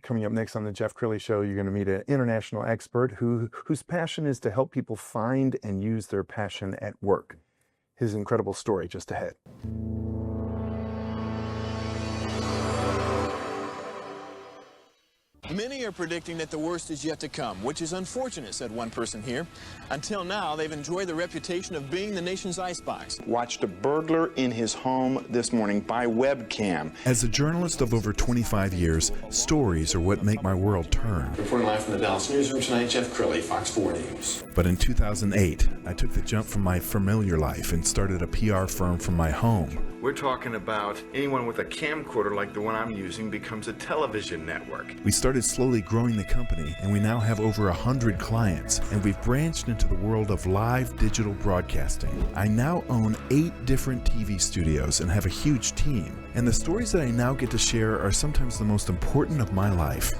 Coming up next on the Jeff Crilley Show, you're going to meet an international expert whose passion is to help people find and use their passion at work. His incredible story just ahead. Many are predicting that the worst is yet to come, which is unfortunate, said one person here. Until now, they've enjoyed the reputation of being the nation's icebox. Watched a burglar in his home this morning by webcam. As a journalist of over 25 years, stories are what make my world turn. Reporting live from the Dallas newsroom tonight, Jeff Crilley, Fox 4 News. But in 2008, I took the jump from my familiar life and started a PR firm from my home. We're talking about anyone with a camcorder like the one I'm using becomes a television network. We started slowly growing the company, and we now have over 100 clients, and we've branched into the world of live digital broadcasting. I now own 8 different TV studios and have a huge team, and the stories that I now get to share are sometimes the most important of my life.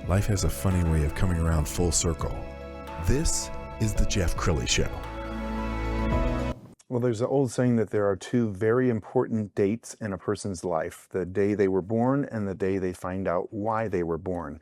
Life has a funny way of coming around full circle. This is the Jeff Crilley Show. Well, there's an old saying that there are 2 very important dates in a person's life: the day they were born and the day they find out why they were born.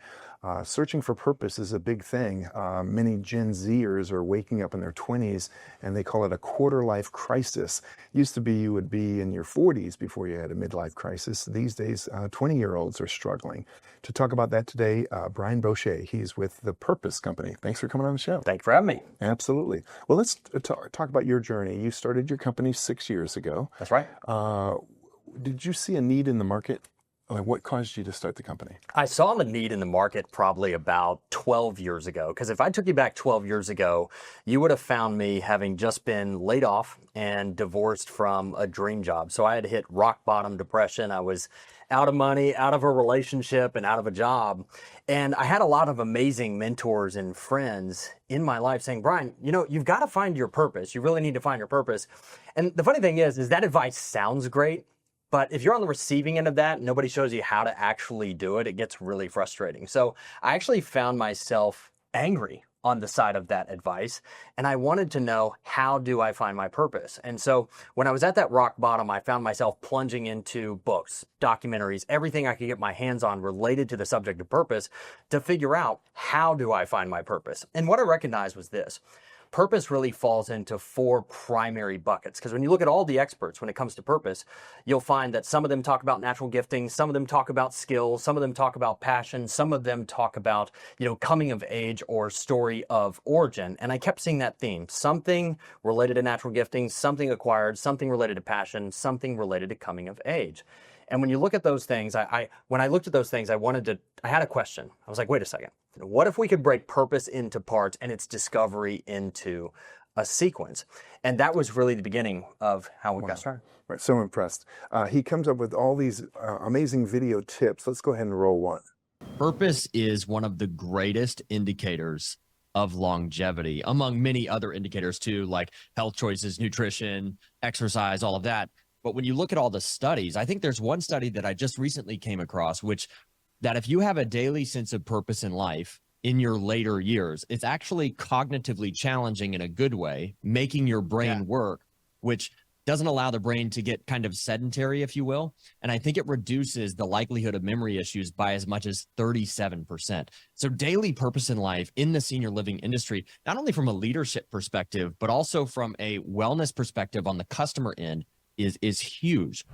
Searching for purpose is a big thing. Many Gen Zers are waking up in their 20s, and they call it a quarter-life crisis. Used to be you would be in your 40s before you had a midlife crisis. These days, 20-year-olds are struggling. To talk about that today, Brian Bosché. He's with the Purpose Company. Thanks for coming on the show. Thanks for having me. Absolutely. Well, let's talk about your journey. You started your company 6 years ago. That's right. Did you see a need in the market? Like, what caused you to start the company? I saw the need in the market probably about 12 years ago, because if I took you back 12 years ago, you would have found me having just been laid off and divorced from a dream job. So I had hit rock bottom depression. I was out of money, out of a relationship, and out of a job. And I had a lot of amazing mentors and friends in my life saying, Brian, you've got to find your purpose. You really need to find your purpose. And the funny thing is that advice sounds great, but if you're on the receiving end of that, nobody shows you how to actually do it, it gets really frustrating. So I actually found myself angry on the side of that advice, and I wanted to know, how do I find my purpose? And so when I was at that rock bottom, I found myself plunging into books, documentaries, everything I could get my hands on related to the subject of purpose to figure out, how do I find my purpose? And what I recognized was this: purpose really falls into 4 primary buckets. Because when you look at all the experts when it comes to purpose, you'll find that some of them talk about natural gifting, some of them talk about skills, some of them talk about passion, some of them talk about, coming of age or story of origin. And I kept seeing that theme: something related to natural gifting, something acquired, something related to passion, something related to coming of age. And when you look at those things, when I looked at those things, I had a question. I was like, wait a second. What if we could break purpose into parts and its discovery into a sequence? And that was really the beginning of how we got started. Right, so impressed. He comes up with all these amazing video tips. Let's go ahead and roll one. Purpose is one of the greatest indicators of longevity, among many other indicators too, like health choices, nutrition, exercise, all of that. But when you look at all the studies, I think there's one study that I just recently came across, that if you have a daily sense of purpose in life in your later years, it's actually cognitively challenging in a good way, making your brain work, which doesn't allow the brain to get kind of sedentary, if you will. And I think it reduces the likelihood of memory issues by as much as 37%. So daily purpose in life in the senior living industry, not only from a leadership perspective, but also from a wellness perspective on the customer end, is huge.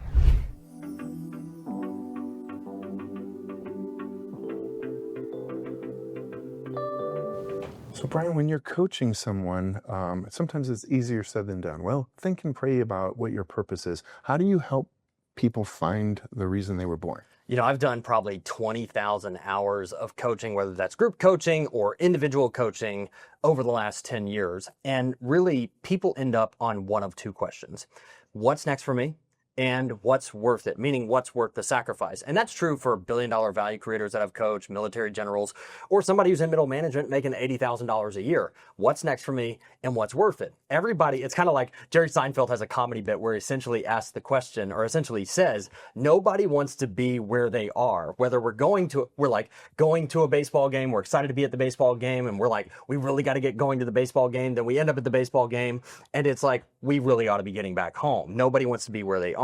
So Brian, when you're coaching someone, sometimes it's easier said than done. Well, think and pray about what your purpose is. How do you help people find the reason they were born? I've done probably 20,000 hours of coaching, whether that's group coaching or individual coaching, over the last 10 years. And really, people end up on one of 2 questions. What's next for me? And what's worth it, meaning what's worth the sacrifice. And that's true for billion-dollar value creators that I've coached, military generals, or somebody who's in middle management making $80,000 a year. What's next for me and what's worth it? Everybody, it's kind of like Jerry Seinfeld has a comedy bit where he essentially asks the question, or essentially says, nobody wants to be where they are. Whether we're like going to a baseball game, we're excited to be at the baseball game, and we're like, we really got to get going to the baseball game. Then we end up at the baseball game, and it's like, we really ought to be getting back home. Nobody wants to be where they are.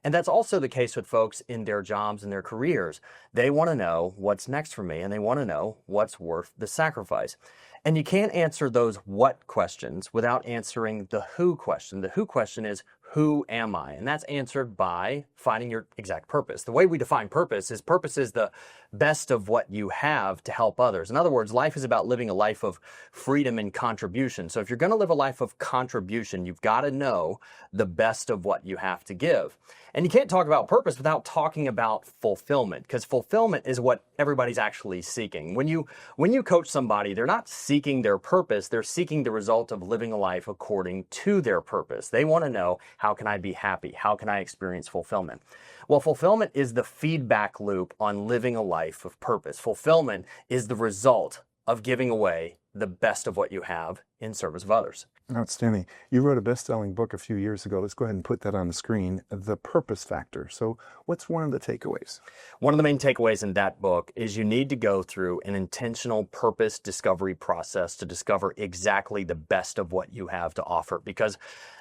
And that's also the case with folks in their jobs and their careers. They want to know what's next for me, and they want to know what's worth the sacrifice. And you can't answer those what questions without answering the who question. The who question is, who am I? And that's answered by finding your exact purpose. The way we define purpose is the best of what you have to help others. In other words, life is about living a life of freedom and contribution. So if you're going to live a life of contribution, you've got to know the best of what you have to give. And you can't talk about purpose without talking about fulfillment, because fulfillment is what everybody's actually seeking. When you coach somebody, they're not seeking their purpose, they're seeking the result of living a life according to their purpose. They want to know, how can I be happy? How can I experience fulfillment? Well, fulfillment is the feedback loop on living a life of purpose. Fulfillment is the result of giving away the best of what you have in service of others. Outstanding. You wrote a best-selling book a few years ago. Let's go ahead and put that on the screen, The Purpose Factor. So what's one of the takeaways? One of the main takeaways in that book is you need to go through an intentional purpose discovery process to discover exactly the best of what you have to offer. Because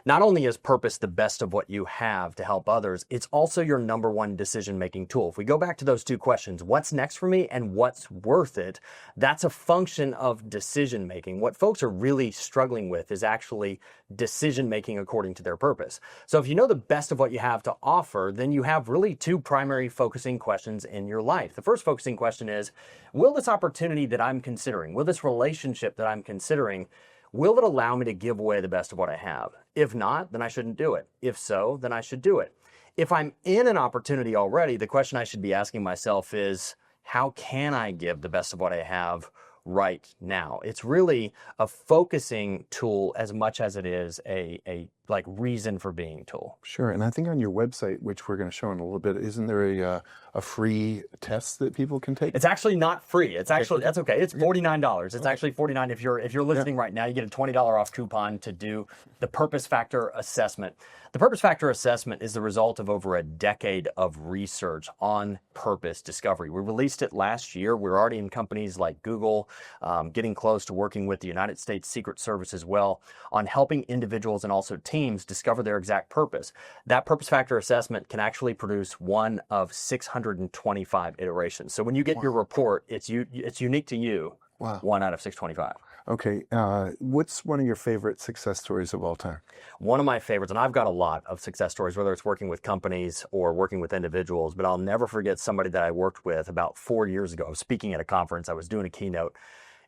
not only is purpose the best of what you have to help others, it's also your number one decision-making tool. If we go back to those two questions, what's next for me and what's worth it, that's a function of decision-making. What folks are really struggling with is actually decision-making according to their purpose. So if you know the best of what you have to offer, then you have really two primary focusing questions in your life. The first focusing question is, will this opportunity that I'm considering, will this relationship that I'm considering, will it allow me to give away the best of what I have? If not, then I shouldn't do it. If so, then I should do it. If I'm in an opportunity already, the question I should be asking myself is, how can I give the best of what I have right now? It's really a focusing tool as much as it is a like reason for being tool. Sure. And I think on your website, which we're going to show in a little bit, isn't there a free test that people can take? It's actually not free. It's actually, that's okay. It's $49. It's actually $49. If you're listening right now, you get a $20 off coupon to do the Purpose Factor assessment. The Purpose Factor assessment is the result of over a decade of research on purpose discovery. We released it last year. We're already in companies like Google, getting close to working with the United States Secret Service as well on helping individuals and also teams discover their exact purpose. That Purpose Factor assessment can actually produce one of 625 iterations. So when you get your report, it's unique to you. Wow. 1 out of 625. Okay. What's one of your favorite success stories of all time? One of my favorites, and I've got a lot of success stories, whether it's working with companies or working with individuals, but I'll never forget somebody that I worked with about 4 years ago. I was speaking at a conference. I was doing a keynote.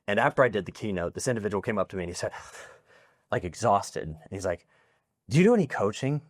And after I did the keynote, this individual came up to me and he said, like exhausted. And he's like, do you do any coaching?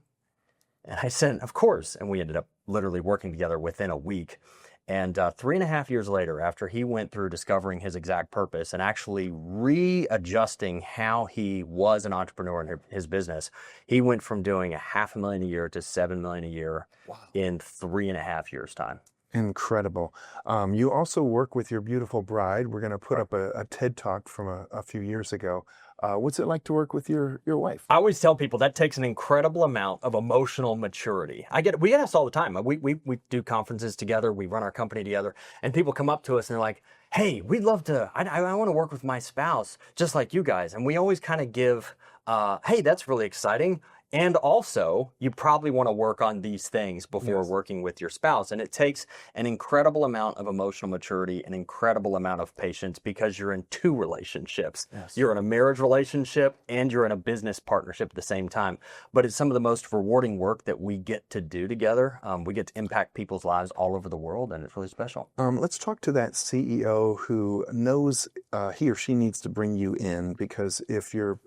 And I said, of course. And we ended up literally working together within a week. And 3.5 years later, after he went through discovering his exact purpose and actually readjusting how he was an entrepreneur in his business, he went from doing $500,000 a year to $7 million a year in 3.5 years' time. Incredible. You also work with your beautiful bride. We're going to put up a TED Talk from a few years ago. What's it like to work with your wife? I always tell people that takes an incredible amount of emotional maturity. We get asked all the time. We do conferences together. We run our company together. And people come up to us and they're like, hey, we'd love to, I want to work with my spouse just like you guys. And we always kind of give, hey, that's really exciting. And also, you probably want to work on these things before working with your spouse. And it takes an incredible amount of emotional maturity, an incredible amount of patience, because you're in two relationships. Yes. You're in a marriage relationship and you're in a business partnership at the same time. But it's some of the most rewarding work that we get to do together. We get to impact people's lives all over the world, and it's really special. Let's talk to that CEO who knows he or she needs to bring you in, because if your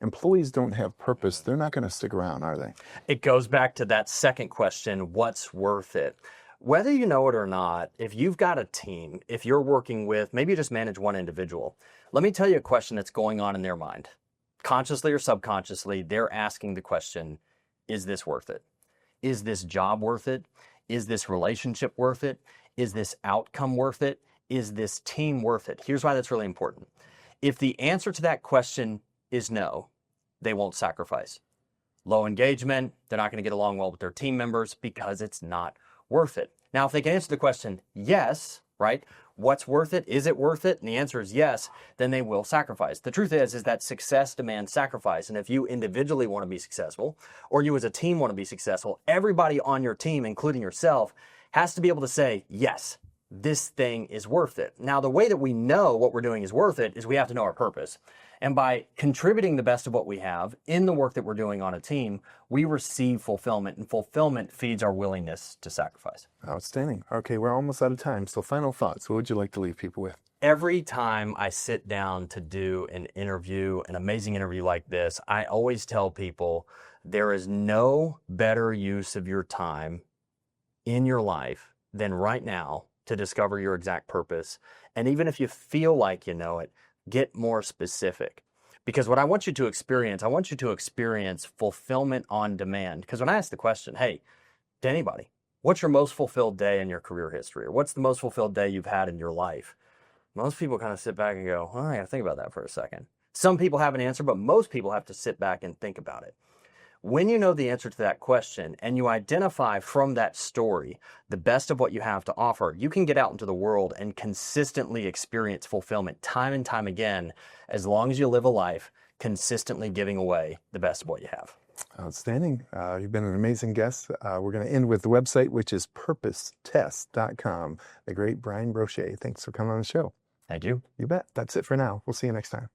employees don't have purpose, they're not going to stick around, are they? It goes back to that second question, what's worth it? Whether you know it or not, if you've got a team, if you're working with, maybe you just manage one individual, let me tell you a question that's going on in their mind. Consciously or subconsciously, they're asking the question, is this worth it? Is this job worth it? Is this relationship worth it? Is this outcome worth it? Is this team worth it? Here's why that's really important. If the answer to that question is no, they won't sacrifice. Low engagement, they're not going to get along well with their team members because it's not worth it. Now, if they can answer the question, yes, right? What's worth it? Is it worth it? And the answer is yes, then they will sacrifice. The truth is that success demands sacrifice. And if you individually want to be successful, or you as a team want to be successful, everybody on your team, including yourself, has to be able to say, yes, this thing is worth it. Now, the way that we know what we're doing is worth it is we have to know our purpose. And by contributing the best of what we have in the work that we're doing on a team, we receive fulfillment, and fulfillment feeds our willingness to sacrifice. Outstanding. Okay, we're almost out of time. So final thoughts. What would you like to leave people with? Every time I sit down to do an interview, an amazing interview like this, I always tell people there is no better use of your time in your life than right now to discover your exact purpose. And even if you feel like you know it, get more specific. Because what I want you to experience fulfillment on demand. Because when I ask the question, hey, to anybody, what's your most fulfilled day in your career history? Or what's the most fulfilled day you've had in your life? Most people kind of sit back and go, well, I got to think about that for a second. Some people have an answer, but most people have to sit back and think about it. When you know the answer to that question and you identify from that story the best of what you have to offer, you can get out into the world and consistently experience fulfillment time and time again, as long as you live a life consistently giving away the best of what you have. Outstanding. You've been an amazing guest. We're going to end with the website, which is purposetest.com. The great Brian Bosché. Thanks for coming on the show. Thank you. You bet. That's it for now. We'll see you next time.